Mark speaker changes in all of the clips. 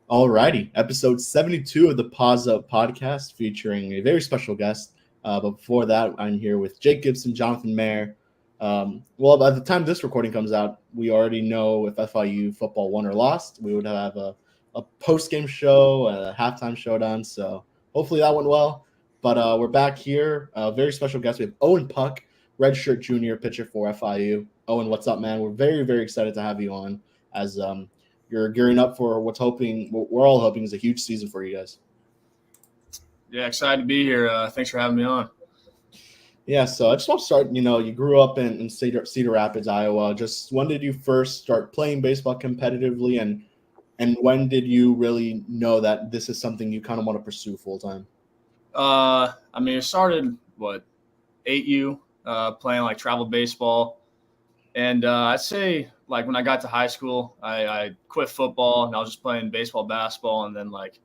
Speaker 1: Alrighty, episode 72 of the Paws Up podcast featuring a very special guest. But before that, I'm here with Jake Gibson, Jonathan Mayer. Well, by the time this recording comes out, we already know if FIU football won or lost. We would have a post game show, a halftime showdown. So hopefully that went well. But we're back here. A very special guest. We have Owen Puk, redshirt junior pitcher for FIU. Owen, what's up, man? We're very, very excited to have you on as you're gearing up for what we're all hoping is a huge season for you guys.
Speaker 2: Yeah, excited to be here. Thanks for having me on.
Speaker 1: Yeah, so I just want to start, you grew up in Cedar Rapids, Iowa. Just when did you first start playing baseball competitively, and when did you really know that this is something you kind of want to pursue full time?
Speaker 2: It started, 8U, playing like travel baseball. And I'd say like when I got to high school, I quit football and I was just playing baseball, basketball. And then like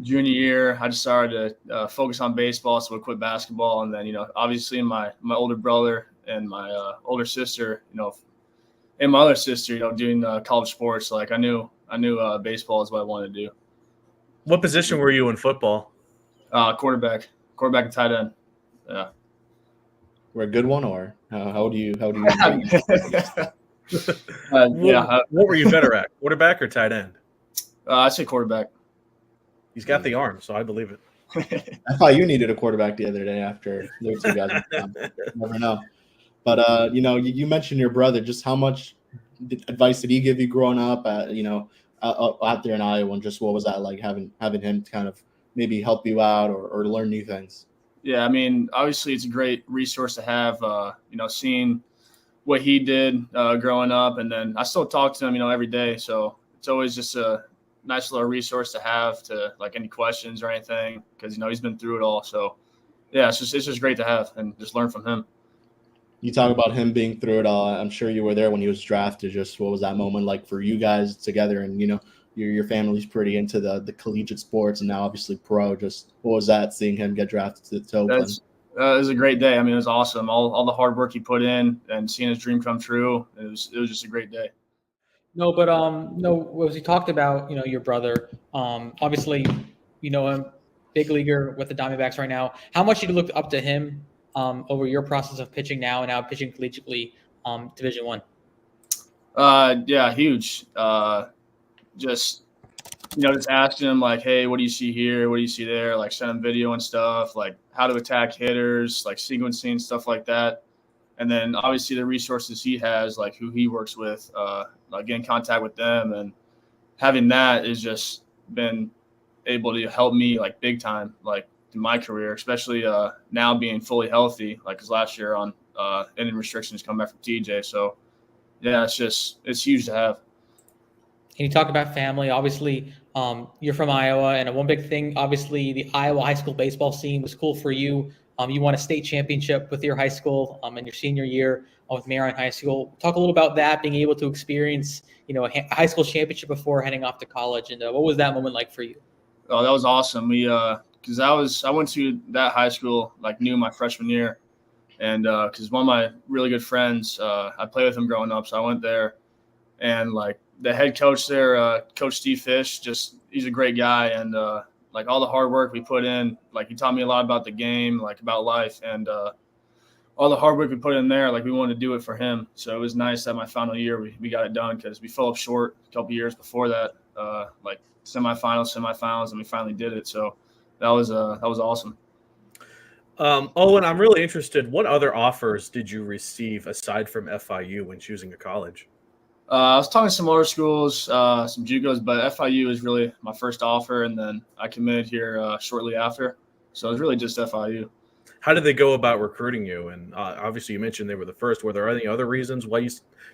Speaker 2: junior year, I just started to focus on baseball, so I quit basketball. And then, obviously my older brother and my older sister, and my other sister, doing college sports, like I knew baseball is what I wanted to do.
Speaker 3: What position were you in football?
Speaker 2: Quarterback and tight end. Yeah.
Speaker 1: We're a good one, or how do you?
Speaker 3: What were you better at, quarterback or tight end?
Speaker 2: I'd say quarterback.
Speaker 3: He's got the arm, so I believe it.
Speaker 1: I thought you needed a quarterback the other day after those two guys. Never know. But you mentioned your brother. Just how much advice did he give you growing up? Out there in Iowa, and just what was that like having him kind of maybe help you out or learn new things?
Speaker 2: Yeah, obviously it's a great resource to have. Seeing what he did growing up, and then I still talk to him, every day. So it's always just a nice little resource to have to like any questions or anything, because he's been through it all. So yeah, it's just great to have and just learn from him.
Speaker 1: You talk about him being through it all. I'm sure you were there when he was drafted. Just what was that moment like for you guys together? And your family's pretty into the collegiate sports, and now obviously pro. Just what was that seeing him get drafted to Oakland?
Speaker 2: It was a great day. It was awesome. All the hard work he put in and seeing his dream come true. It was just a great day.
Speaker 4: No, but as you talked about, your brother, obviously, you know him, big leaguer with the Diamondbacks right now. How much did you look up to him over your process of pitching now and now pitching collegiately, Division I?
Speaker 2: Yeah, huge. Just asking him like, hey, what do you see here? What do you see there? Like send him video and stuff, like how to attack hitters, like sequencing, stuff like that. And then obviously the resources he has, like who he works with, like get in contact with them, and having that is just been able to help me like big time, like in my career, especially now being fully healthy, like because last year on ending restrictions come back from TJ. So yeah, it's huge to have.
Speaker 4: Can you talk about family? Obviously, you're from Iowa, and one big thing, obviously, the Iowa high school baseball scene was cool for you. You won a state championship with your high school in your senior year with Marion High School. Talk a little about that, being able to experience, a high school championship before heading off to college, and what was that moment like for you?
Speaker 2: Oh, that was awesome. Because I went to that high school like new my freshman year, and because one of my really good friends, I played with him growing up, so I went there, and like the head coach there, Coach Steve Fish, he's a great guy, and like all the hard work we put in, like he taught me a lot about the game, like about life, and all the hard work we put in there, like we wanted to do it for him. So it was nice that my final year we got it done, because we fell up short a couple years before that, like semifinals, and we finally did it. So that was awesome.
Speaker 3: Owen, I'm really interested. What other offers did you receive aside from FIU when choosing a college?
Speaker 2: I was talking to some other schools, some JUCOs, but FIU was really my first offer, and then I committed here shortly after. So it was really just FIU.
Speaker 3: How did they go about recruiting you? And obviously you mentioned they were the first. Were there any other reasons why you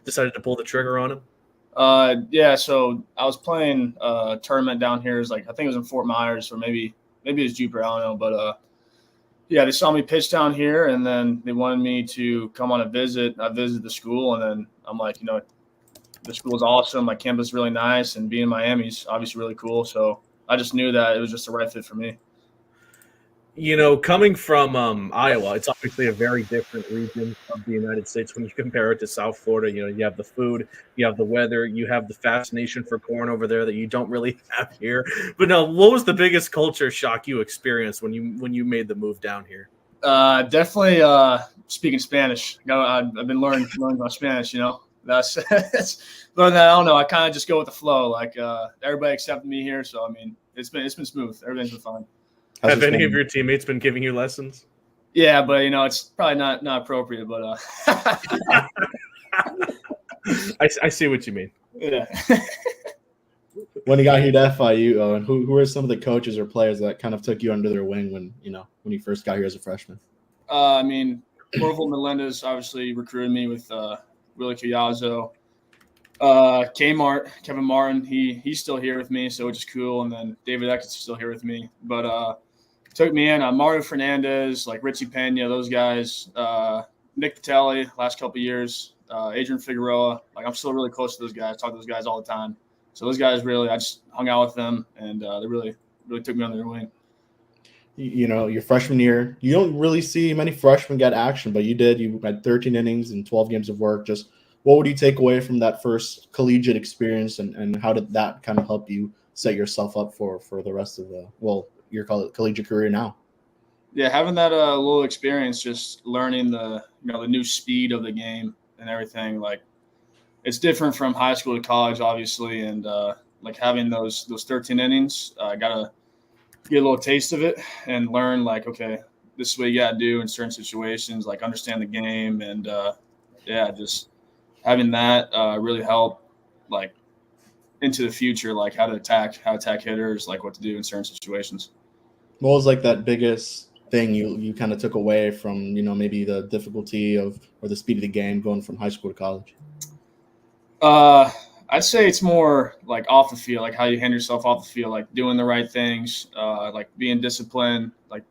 Speaker 3: decided to pull the trigger on them?
Speaker 2: Yeah, so I was playing a tournament down here. I think it was in Fort Myers, or maybe it's Jupiter, I don't know. But yeah, they saw me pitch down here, and then they wanted me to come on a visit. I visited the school, and then I'm like, the school is awesome. My campus is really nice, and being in Miami is obviously really cool. So I just knew that it was just the right fit for me.
Speaker 3: Coming from Iowa, it's obviously a very different region of the United States when you compare it to South Florida. You have the food, you have the weather, you have the fascination for corn over there that you don't really have here. But no, what was the biggest culture shock you experienced when you made the move down here?
Speaker 2: Definitely speaking Spanish. I've been learning about Spanish. That's learn that. I don't know. I kind of just go with the flow. Like everybody accepted me here, so I mean, it's been smooth. Everything's been fine.
Speaker 3: Have any of your teammates been giving you lessons?
Speaker 2: Yeah, but it's probably not appropriate. But
Speaker 3: I see what you mean.
Speaker 2: Yeah.
Speaker 1: When you got here to FIU, Owen, who were some of the coaches or players that kind of took you under their wing when you first got here as a freshman?
Speaker 2: I mean, Orville Melendez obviously recruited me with Willie Cuyazo. Kevin Martin, he's still here with me, so which is cool. And then David Eckett's still here with me. But took me in Mario Fernandez, like Richie Pena, those guys, Nick Patelli, last couple of years, Adrian Figueroa. Like I'm still really close to those guys. Talk to those guys all the time. So those guys I just hung out with them, and they really took me under their wing.
Speaker 1: Your freshman year, you don't really see many freshmen get action, but you did. You had 13 innings and 12 games of work. Just what would you take away from that first collegiate experience, and how did that kind of help you set yourself up for the rest of your collegiate career now?
Speaker 2: Yeah, having that little experience, just learning the new speed of the game and everything. Like it's different from high school to college, obviously, and like having those 13 innings, I gotta get a little taste of it and learn like, okay, this is what you gotta do in certain situations, like understand the game, and just having that really help like into the future, like how to attack hitters, like what to do in certain situations.
Speaker 1: What was like that biggest thing you kind of took away from maybe the difficulty or the speed of the game going from high school to college?
Speaker 2: I'd say it's more like off the field, like how you handle yourself off the field, like doing the right things, like being disciplined, like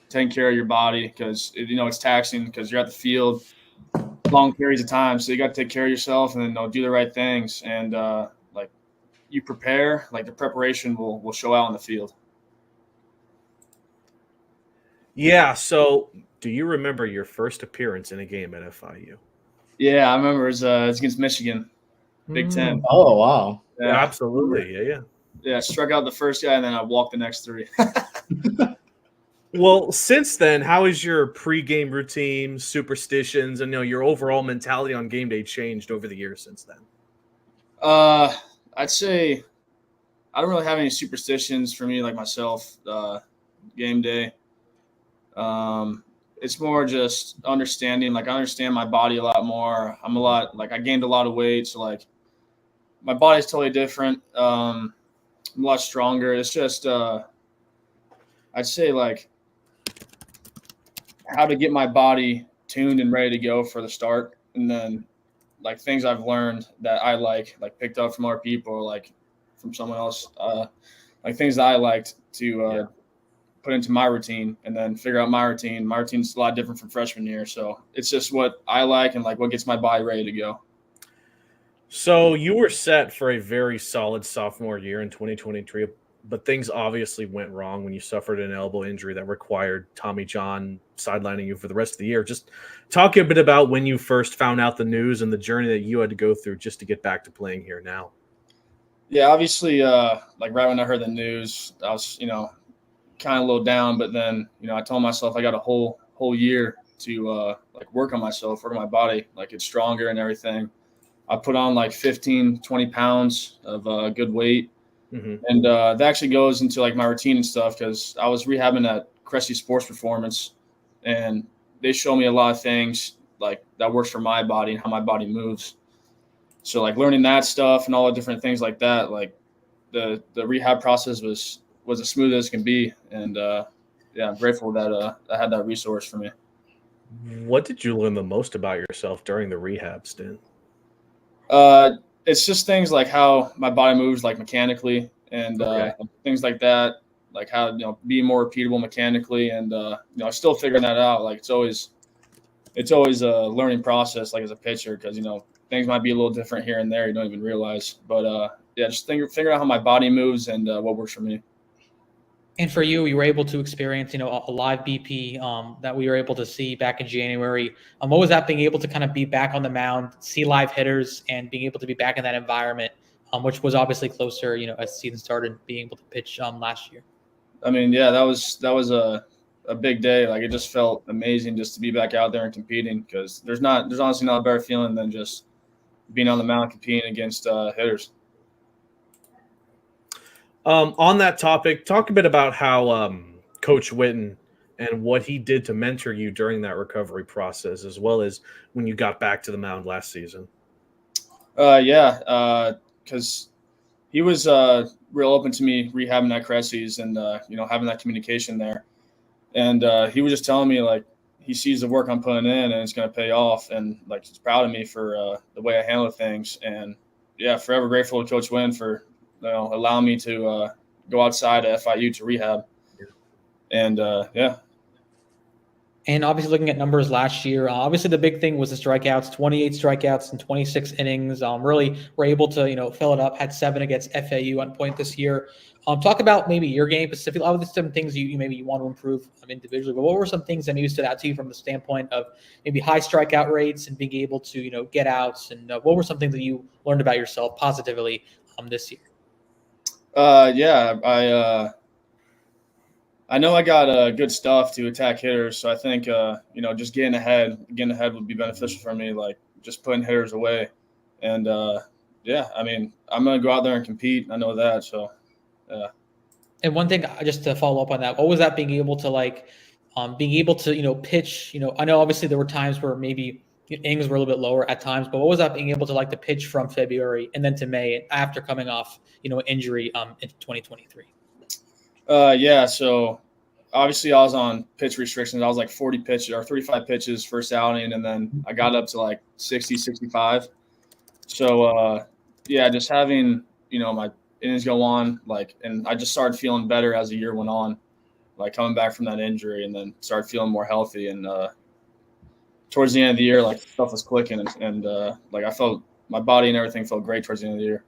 Speaker 2: taking care of your body, because it's taxing because you're at the field long periods of time, so you got to take care of yourself and then do the right things, and like you prepare, like the preparation will show out on the field.
Speaker 3: Yeah. So, do you remember your first appearance in a game at FIU?
Speaker 2: Yeah, I remember it was against Michigan. Big Ten.
Speaker 1: Oh, wow.
Speaker 3: Yeah, absolutely.
Speaker 2: Yeah, struck out the first guy, and then I walked the next three.
Speaker 3: Well, since then, how has your pregame routine, superstitions, and your overall mentality on game day changed over the years since then?
Speaker 2: I'd say I don't really have any superstitions for me, like myself, game day. It's more just understanding, like I understand my body a lot more. I gained a lot of weight, so like my body's totally different. I'm a lot stronger. It's just I'd say like how to get my body tuned and ready to go for the start, and then like things I've learned that I like picked up from other people or like from someone else, like things that I liked to put into my routine, and then figure out my routine. My routine's a lot different from freshman year, so it's just what I like and like what gets my body ready to go.
Speaker 3: So you were set for a very solid sophomore year in 2023, but things obviously went wrong when you suffered an elbow injury that required Tommy John sidelining you for the rest of the year. Just talk a bit about when you first found out the news and the journey that you had to go through just to get back to playing here now.
Speaker 2: Yeah, obviously, like right when I heard the news, I was, kind of a little down, but then, I told myself I got a whole year to like work on myself, work on my body, like get stronger and everything. I put on like 15, 20 pounds of good weight.
Speaker 3: Mm-hmm.
Speaker 2: And that actually goes into like my routine and stuff, because I was rehabbing at Cressy Sports Performance, and they show me a lot of things like that works for my body and how my body moves. So like learning that stuff and all the different things like that, like the rehab process was as smooth as can be. And I'm grateful that I had that resource for me.
Speaker 3: What did you learn the most about yourself during the rehab stint?
Speaker 2: It's just things like how my body moves, like mechanically, and things like that, like how be more repeatable mechanically, and still figuring that out. Like it's always a learning process, like as a pitcher, because things might be a little different here and there, you don't even realize. But just figure out how my body moves and what works for me.
Speaker 4: And for you, you were able to experience, a live BP that we were able to see back in January. What was that being able to kind of be back on the mound, see live hitters, and being able to be back in that environment, which was obviously closer, as the season started, being able to pitch last year?
Speaker 2: I mean, yeah, that was a big day. Like, it just felt amazing just to be back out there and competing, because there's honestly not a better feeling than just being on the mound competing against hitters.
Speaker 3: On that topic, talk a bit about how Coach Witten and what he did to mentor you during that recovery process, as well as when you got back to the mound last season.
Speaker 2: Because he was real open to me rehabbing that Cressy's and having that communication there, and he was just telling me, like, he sees the work I'm putting in and it's going to pay off, and like, he's proud of me for the way I handle things. And yeah, forever grateful to Coach Wynn for allowing me to go outside of FIU to rehab. And yeah.
Speaker 4: And obviously, looking at numbers last year, obviously the big thing was the strikeouts, 28 strikeouts in 26 innings. Really were able to, fill it up, had 7 against FAU on point this year. Talk about maybe your game specifically. Obviously, some things you maybe want to improve individually, but what were some things that maybe stood out to you from the standpoint of maybe high strikeout rates and being able to, get outs? And what were some things that you learned about yourself positively this year?
Speaker 2: I know I got good stuff to attack hitters, so I think just getting ahead would be beneficial for me, like just putting hitters away. And I mean, I'm gonna go out there and compete. I know that. So yeah.
Speaker 4: And one thing, just to follow up on that, what was that being able to pitch? I know obviously there were times where maybe innings were a little bit lower at times, but what was that being able to pitch from February and then to May after coming off an injury in 2023?
Speaker 2: So obviously I was on pitch restrictions. I was like 40 pitches or 35 pitches first outing, and then I got up to like 60, 65. So just having my innings go on, and I just started feeling better as the year went on, like coming back from that injury, and then started feeling more healthy. And towards the end of the year, like, stuff was clicking, and I felt my body and everything felt great towards the end of the year.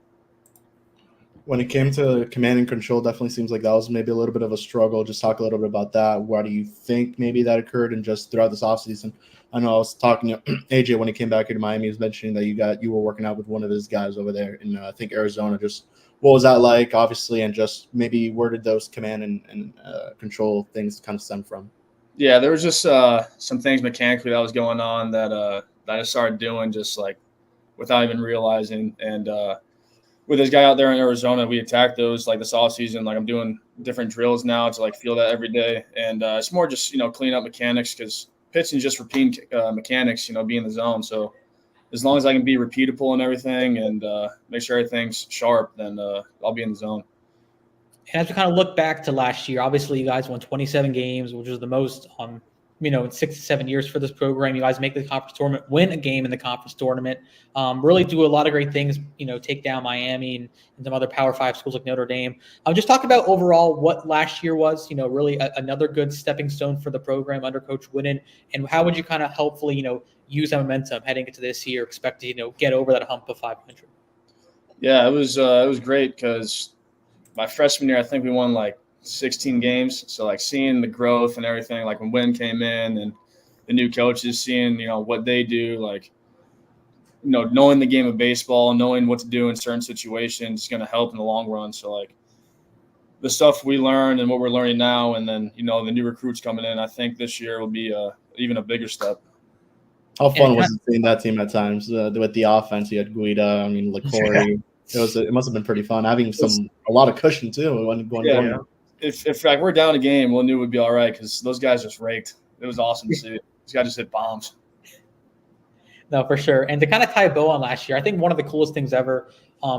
Speaker 1: When it came to command and control, definitely seems like that was maybe a little bit of a struggle. Just talk a little bit about that. Why do you think maybe that occurred, and just throughout this offseason? I know I was talking to AJ when he came back here to Miami. He was mentioning that you were working out with one of his guys over there in I think Arizona. Just what was that like, obviously, and just maybe where did those command and control things kind of stem from?
Speaker 2: Yeah, there was just some things mechanically that was going on that I started doing just like without even realizing. And with this guy out there in Arizona, we attacked those like this off season. Like, I'm doing different drills now to like feel that every day, and it's more just cleaning up mechanics, because pitching is just repeating mechanics. Be in the zone. So as long as I can be repeatable and everything, and make sure everything's sharp, then I'll be in the zone.
Speaker 4: And as we kind of look back to last year, obviously you guys won 27 games, which was the most in 6 to 7 years for this program. You guys make the conference tournament, win a game in the conference tournament, really do a lot of great things, take down Miami and some other Power 5 schools like Notre Dame. Just talk about overall what last year was, really another good stepping stone for the program under Coach Witten, and how would you kind of hopefully, use that momentum heading into this year, expect to, get over that hump of 500?
Speaker 2: Yeah, it was great, because my freshman year, I think we won like 16 games. So like seeing the growth and everything, like when Wynn came in and the new coaches, seeing, what they do, like, knowing the game of baseball, knowing what to do in certain situations is going to help in the long run. So like the stuff we learned and what we're learning now, and then, the new recruits coming in, I think this year will be even a bigger step.
Speaker 1: How fun was it seeing that team at times with the offense? You had Guida, LaCory. It must have been pretty fun having a lot of cushion too. Going.
Speaker 2: If like we're down a game, we knew we'd be all right, because those guys just raked. It was awesome to see. These guys just hit bombs.
Speaker 4: No, for sure. And to kind of tie a bow on last year, I think one of the coolest things ever,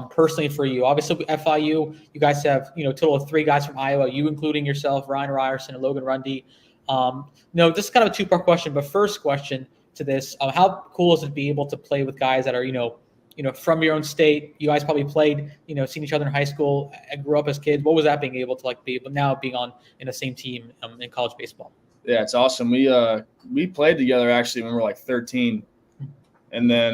Speaker 4: personally for you, obviously FIU, you guys have a total of 3 guys from Iowa, you including yourself, Ryan Ryerson, and Logan Rundy. This is kind of a 2-part question, but first question to this: how cool is it to be able to play with guys that are from your own state? You guys probably played, seen each other in high school and grew up as kids. What was that being able to be now being on in the same team in college baseball?
Speaker 2: Yeah, it's awesome. We played together actually when we were like 13, and then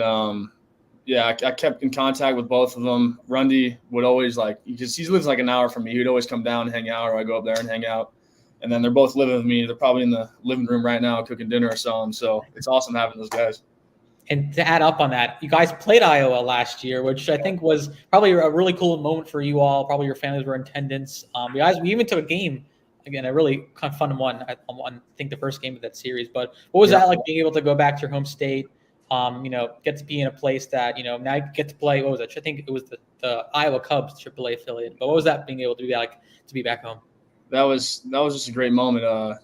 Speaker 2: yeah, I kept in contact with both of them. Rundy would always because he lives like an hour from me. He'd always come down and hang out, or I go up there and hang out. And then they're both living with me. They're probably in the living room right now cooking dinner or something. So it's awesome having those guys.
Speaker 4: And to add up on that, you guys played Iowa last year, which I think was probably a really cool moment for you all. Probably your families were in attendance. We even took a game, again, a really kind of fun one. I think the first game of that series. But what was that like, being able to go back to your home state? Get to be in a place that, now you get to play. What was it? I think it was the Iowa Cubs AAA affiliate. But what was that, being able to be like, to be back home?
Speaker 2: That was just a great moment.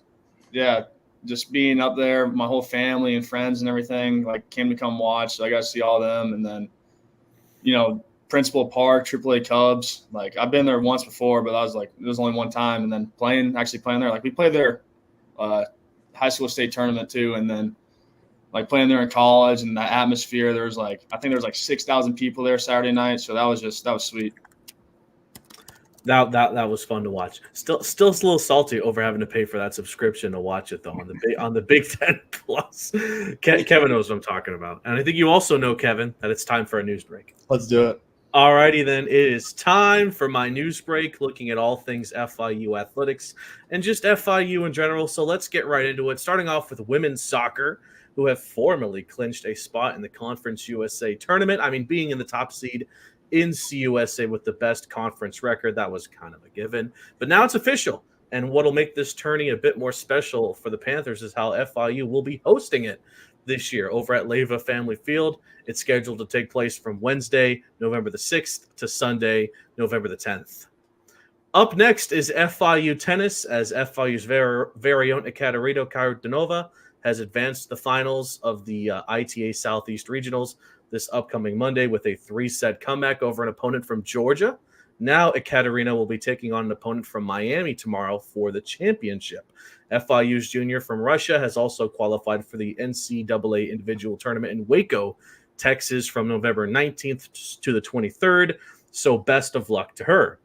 Speaker 2: Just being up there, my whole family and friends and everything came to come watch. So I got to see all of them. And then, Principal Park, AAA Cubs. I've been there once before, but it was only one time. And then actually playing there, we played their high school state tournament too. And then playing there in college, and that atmosphere, I think there was 6,000 people there Saturday night. So that was sweet.
Speaker 3: That was fun to watch. Still a little salty over having to pay for that subscription to watch it though on the Big Ten Plus. Kevin knows what I'm talking about, and I think you also know, Kevin, that it's time for a news break.
Speaker 1: Let's do it.
Speaker 3: Alrighty then, it is time for my news break, looking at all things FIU athletics and just FIU in general. So let's get right into it. Starting off with women's soccer, who have formally clinched a spot in the Conference USA tournament. I mean, being in the top seed in CUSA with the best conference record, that was kind of a given. But now it's official. And what'll make this tourney a bit more special for the Panthers is how FIU will be hosting it this year over at Leyva Family Field. It's scheduled to take place from Wednesday, November the 6th to Sunday, November the 10th. Up next is FIU tennis, as FIU's very own Ekaterina Kardinova has advanced to the finals of the ITA Southeast Regionals this upcoming Monday with a 3-set comeback over an opponent from Georgia. Now Ekaterina will be taking on an opponent from Miami tomorrow for the championship. FIU's junior from Russia has also qualified for the NCAA individual tournament in Waco, Texas from November 19th to the 23rd. So best of luck to her.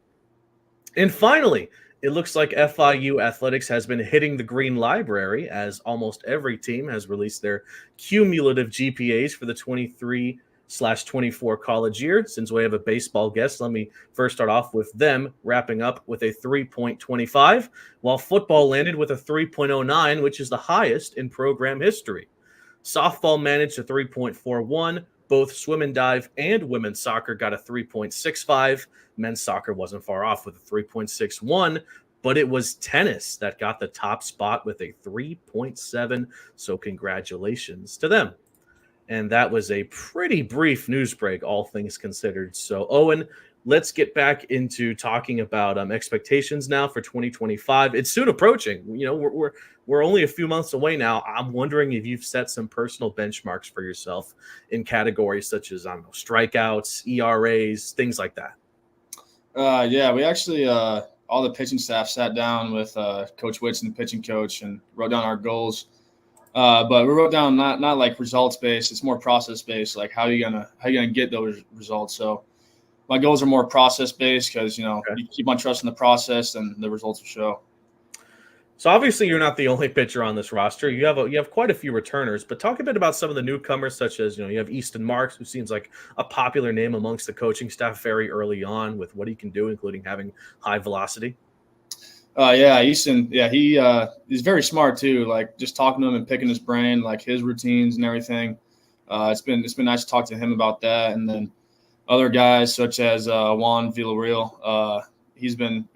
Speaker 3: And finally, it looks like FIU athletics has been hitting the green library, as almost every team has released their cumulative GPAs for the 23/24 college year. Since we have a baseball guest, let me first start off with them wrapping up with a 3.25, while football landed with a 3.09, which is the highest in program history. Softball managed a 3.41. Both swim and dive and women's soccer got a 3.65. Men's soccer wasn't far off with a 3.61, but it was tennis that got the top spot with a 3.7. So congratulations to them. And that was a pretty brief news break, all things considered. So, Owen, let's get back into talking about expectations now for 2025. It's soon approaching. We're only a few months away now. I'm wondering if you've set some personal benchmarks for yourself in categories such as, strikeouts, ERAs, things like that.
Speaker 2: We actually, all the pitching staff sat down with Coach Whitson, the pitching coach, and wrote down our goals. But we wrote down not like results based. It's more process based. Like how you gonna get those results. So my goals are more process based because you keep on trusting the process and the results will show.
Speaker 3: So obviously you're not the only pitcher on this roster. You have quite a few returners, but talk a bit about some of the newcomers, such as you have Easton Marks, who seems like a popular name amongst the coaching staff very early on with what he can do, including having high velocity.
Speaker 2: Easton, he's very smart too. Like just talking to him and picking his brain, like his routines and everything. It's been nice to talk to him about that, and then other guys such as Juan Villarreal. He's been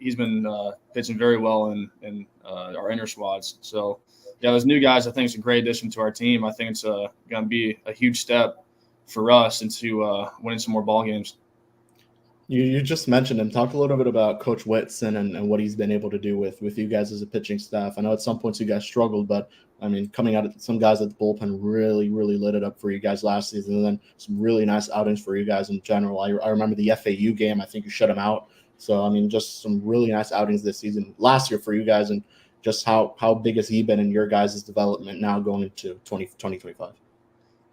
Speaker 2: pitching very well in our inner squads. So, those new guys, I think it's a great addition to our team. I think it's going to be a huge step for us into winning some more ball games.
Speaker 1: You just mentioned him. Talk a little bit about Coach Whitson and what he's been able to do with you guys as a pitching staff. I know at some points you guys struggled, but I mean, coming out of some guys at the bullpen really, really lit it up for you guys last season, and then some really nice outings for you guys in general. I remember the FAU game. I think you shut them out. So, I mean, just some really nice outings this season, last year for you guys, and just how big has he been in your guys' development now going into 2025?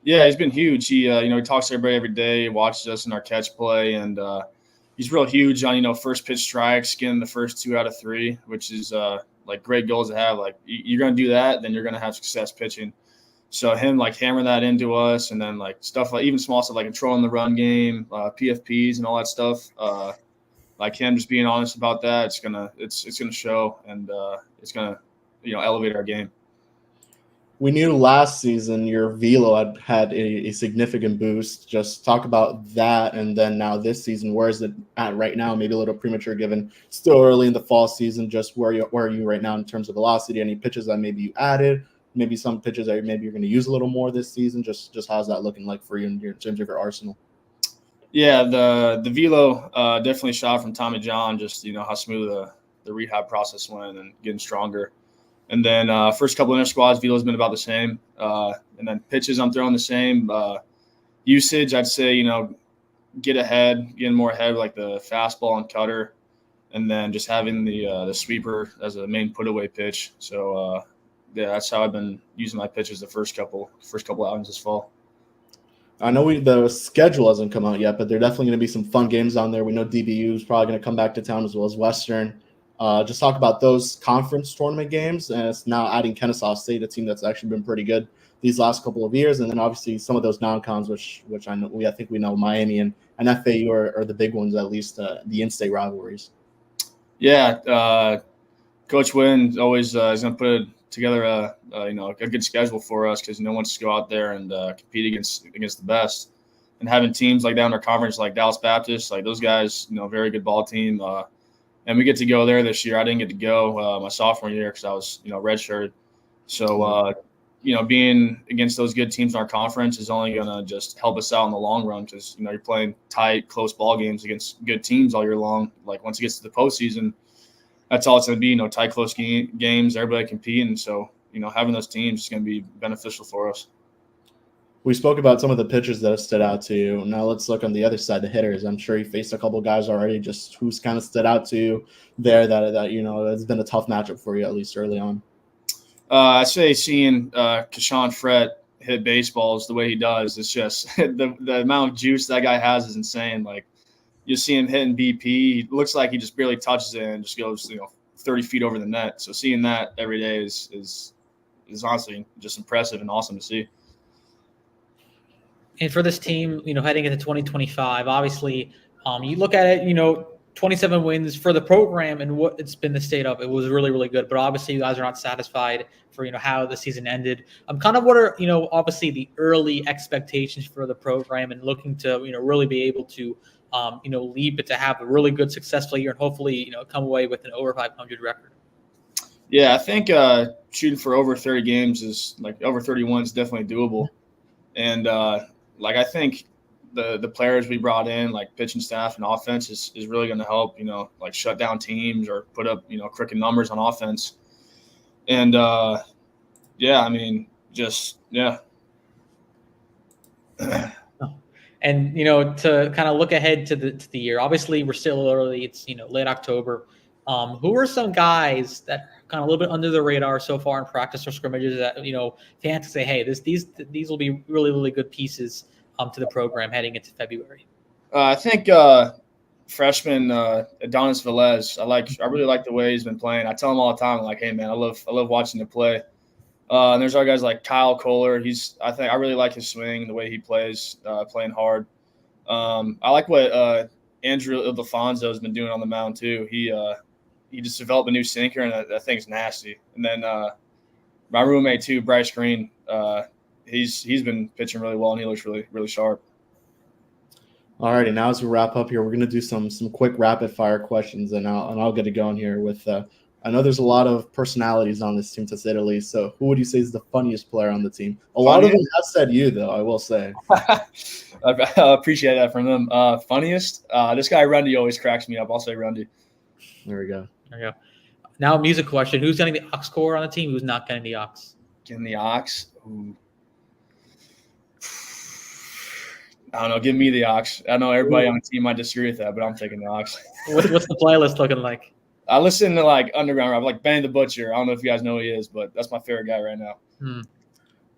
Speaker 2: Yeah, he's been huge. He talks to everybody every day, watches us in our catch play, and he's real huge on, first pitch strikes, getting the first 2 out of 3, which is great goals to have. Like you're going to do that, then you're going to have success pitching. So him like hammering that into us, and then like stuff like even small stuff like controlling the run game, PFPs and all that stuff. Like him just being honest about that, it's gonna show, and it's gonna elevate our game.
Speaker 1: We knew last season your velo had a significant boost. Just talk about that, and then now this season, where is it at right now? Maybe a little premature given still early in the fall season. Just where are you right now in terms of velocity? Any pitches that maybe you added? Maybe some pitches that maybe you're going to use a little more this season. Just how's that looking like for you in terms of your arsenal?
Speaker 2: Yeah, the velo definitely shot from Tommy John. Just how smooth the rehab process went and getting stronger. And then first couple of inter squads, velo's been about the same. And then pitches, I'm throwing the same. Usage, I'd say getting more ahead like the fastball and cutter, and then just having the sweeper as a main put away pitch. So yeah, that's how I've been using my pitches the first couple outings this fall.
Speaker 1: I know the schedule hasn't come out yet, but there are definitely going to be some fun games on there. We know DBU is probably going to come back to town as well as Western. Just talk about those conference tournament games, and it's now adding Kennesaw State, a team that's actually been pretty good these last couple of years, and then obviously some of those non-cons, which I think we know Miami and FAU are the big ones, at least the in-state rivalries.
Speaker 2: Yeah, Coach Wynn always is going to put together a good schedule for us because no one wants to go out there and compete against the best, and having teams like that in our conference like Dallas Baptist, like those guys, very good ball team. And we get to go there this year. I didn't get to go my sophomore year because I was, redshirt. So, being against those good teams in our conference is only going to just help us out in the long run because, you're playing tight, close ball games against good teams all year long. Like once it gets to the postseason, that's all it's going to be, tight, close games, everybody competing. So, having those teams is going to be beneficial for us.
Speaker 1: We spoke about some of the pitchers that have stood out to you. Now let's look on the other side, the hitters. I'm sure you faced a couple of guys already. Just who's kind of stood out to you there that it's been a tough matchup for you, at least early on.
Speaker 2: I say seeing Kashawn Frett hit baseballs the way he does, it's just the amount of juice that guy has is insane. Like you see him hitting BP, he looks like he just barely touches it and just goes 30 feet over the net. So seeing that every day is honestly just impressive and awesome to see.
Speaker 4: And for this team, heading into 2025, obviously, you look at it, 27 wins for the program and what it's been the state of. It was really, really good. But obviously, you guys are not satisfied for, how the season ended. Kind of what are, obviously the early expectations for the program and looking to, really be able to, leap it to have a really good, successful year and hopefully, come away with an over 500 record.
Speaker 2: Yeah, I think shooting for over 30 games is over 31 is definitely doable. And I think the players we brought in, like pitching staff and offense, is really going to help, shut down teams or put up, crooked numbers on offense. And, yeah.
Speaker 4: And, to kind of look ahead to the year, obviously we're still early. It's, late October. Who are some guys that are kind of a little bit under the radar so far in practice or scrimmages that, fans say, hey, these will be really, really good pieces to the program heading into February?
Speaker 2: I think freshman Adonis Velez. I really like the way he's been playing. I tell him all the time, hey man, I love watching him play. And there's other guys like Kyle Kohler. I really like his swing, the way he plays, playing hard. I like what Andrew Ildefonso has been doing on the mound too. He just developed a new sinker, and that thing's nasty. And then my roommate too, Bryce Green. He's been pitching really well, and he looks really, really sharp.
Speaker 1: All righty, now as we wrap up here, we're going to do some quick rapid fire questions, and I'll get it going here with. I know there's a lot of personalities on this team, to say the least. So, who would you say is the funniest player on the team? A lot of them have said you, though. I will say.
Speaker 2: I appreciate that from them. Funniest, this guy Rundy always cracks me up. I'll say Rundy.
Speaker 1: There we go.
Speaker 4: Now, a music question: who's getting the aux core on the team? Who's not getting the aux?
Speaker 2: Getting the aux? Ooh. I don't know. Give me the aux. I know everybody on the team might disagree with that, but I'm taking the aux.
Speaker 4: What's the playlist looking like?
Speaker 2: I listen to underground rap, like Benny the Butcher. I don't know if you guys know who he is, but that's my favorite guy right now.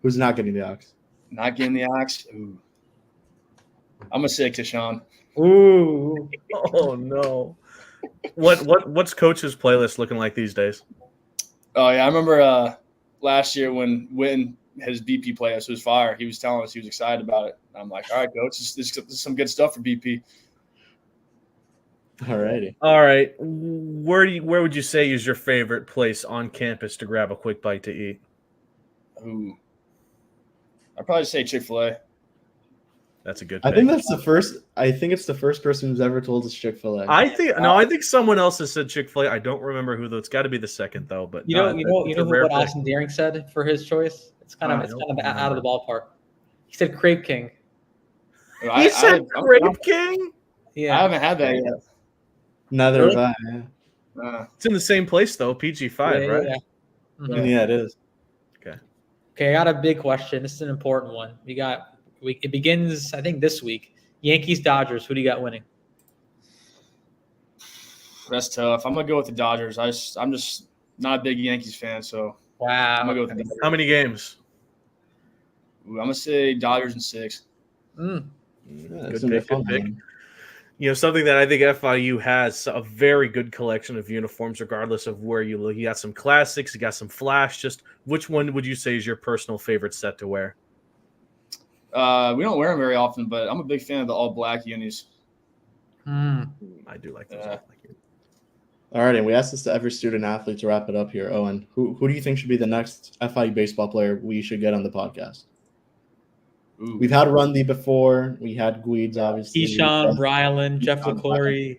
Speaker 1: Who's not getting the aux?
Speaker 2: Not getting the aux? Ooh. I'm gonna say Kashawn.
Speaker 3: Ooh. Oh no. What's Coach's playlist looking like these days?
Speaker 2: Oh yeah, I remember last year when Witten his BP playlist was fire. He was telling us he was excited about it. I'm like, all right, coach, this is some good stuff for BP.
Speaker 1: All righty.
Speaker 3: All right. Where would you say is your favorite place on campus to grab a quick bite to eat?
Speaker 2: Ooh, I'd probably say Chick-fil-A.
Speaker 3: That's a good
Speaker 1: I
Speaker 3: pick.
Speaker 1: think that's the first. I think it's the first person who's ever told us Chick-fil-A.
Speaker 3: I think someone else has said Chick-fil-A. I don't remember who though. It's got to be the second though. But
Speaker 4: You know what Austin Deering said for his choice? It's kind of out of the ballpark. He said Crave King.
Speaker 3: He said Crave King?
Speaker 2: Yeah. I haven't had that yet.
Speaker 1: Neither have I. Yeah.
Speaker 3: It's in the same place though, PG5, right?
Speaker 4: Yeah.
Speaker 1: Mm-hmm. Yeah, it is.
Speaker 4: Okay, I got a big question. This is an important one. It begins, I think, this week. Yankees, Dodgers. Who do you got winning?
Speaker 2: That's tough. I'm gonna go with the Dodgers. I'm just not a big Yankees fan, so
Speaker 4: wow.
Speaker 2: I'm gonna go with the Dodgers.
Speaker 3: How many games?
Speaker 2: I'm gonna say Dodgers in 6.
Speaker 3: Good pick. You know, something that I think FIU has a very good collection of uniforms, regardless of where you look. You got some classics, you got some flash. Just which one would you say is your personal favorite set to wear?
Speaker 2: We don't wear them very often, but I'm a big fan of the all black unis.
Speaker 3: I do like those.
Speaker 1: All right, and we asked this to every student athlete to wrap it up here. Owen, who do you think should be the next FIU baseball player we should get on the podcast?
Speaker 2: Ooh.
Speaker 1: We've had Rundy before. We had Guides, obviously.
Speaker 4: Keyshawn, Brylan, Jeff LaCory.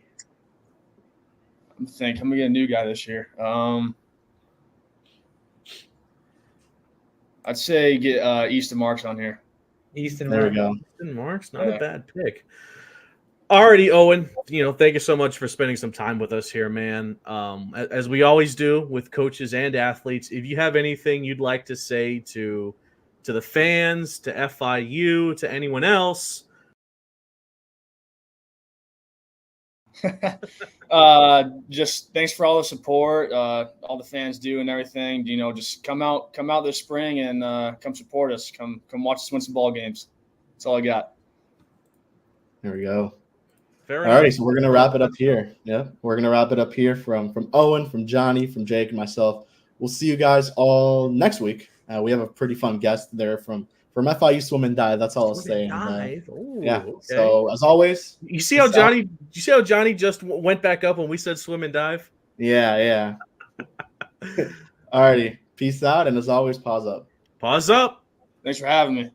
Speaker 2: I'm gonna get a new guy this year. I'd say get Easton Marks on here.
Speaker 1: There we go.
Speaker 3: Easton Marks, not a bad pick. Alrighty, Owen. Thank you so much for spending some time with us here, man. As we always do with coaches and athletes, if you have anything you'd like to say to the fans, to FIU, to anyone else.
Speaker 2: Just thanks for all the support, all the fans do and everything. Just come out this spring and come support us. Come watch us win some ball games. That's all I got.
Speaker 1: There we go.
Speaker 3: All
Speaker 1: right, so we're gonna wrap it up here. Yeah, we're gonna wrap it up here from Owen, from Johnny, from Jake, and myself. We'll see you guys all next week. We have a pretty fun guest there from FIU Swim and Dive. That's all I'll say. Yeah. Okay. So as always,
Speaker 3: you see how Johnny just went back up when we said swim and dive.
Speaker 1: Yeah. Alrighty, peace out, and as always, paws up.
Speaker 3: Paws up.
Speaker 2: Thanks for having me.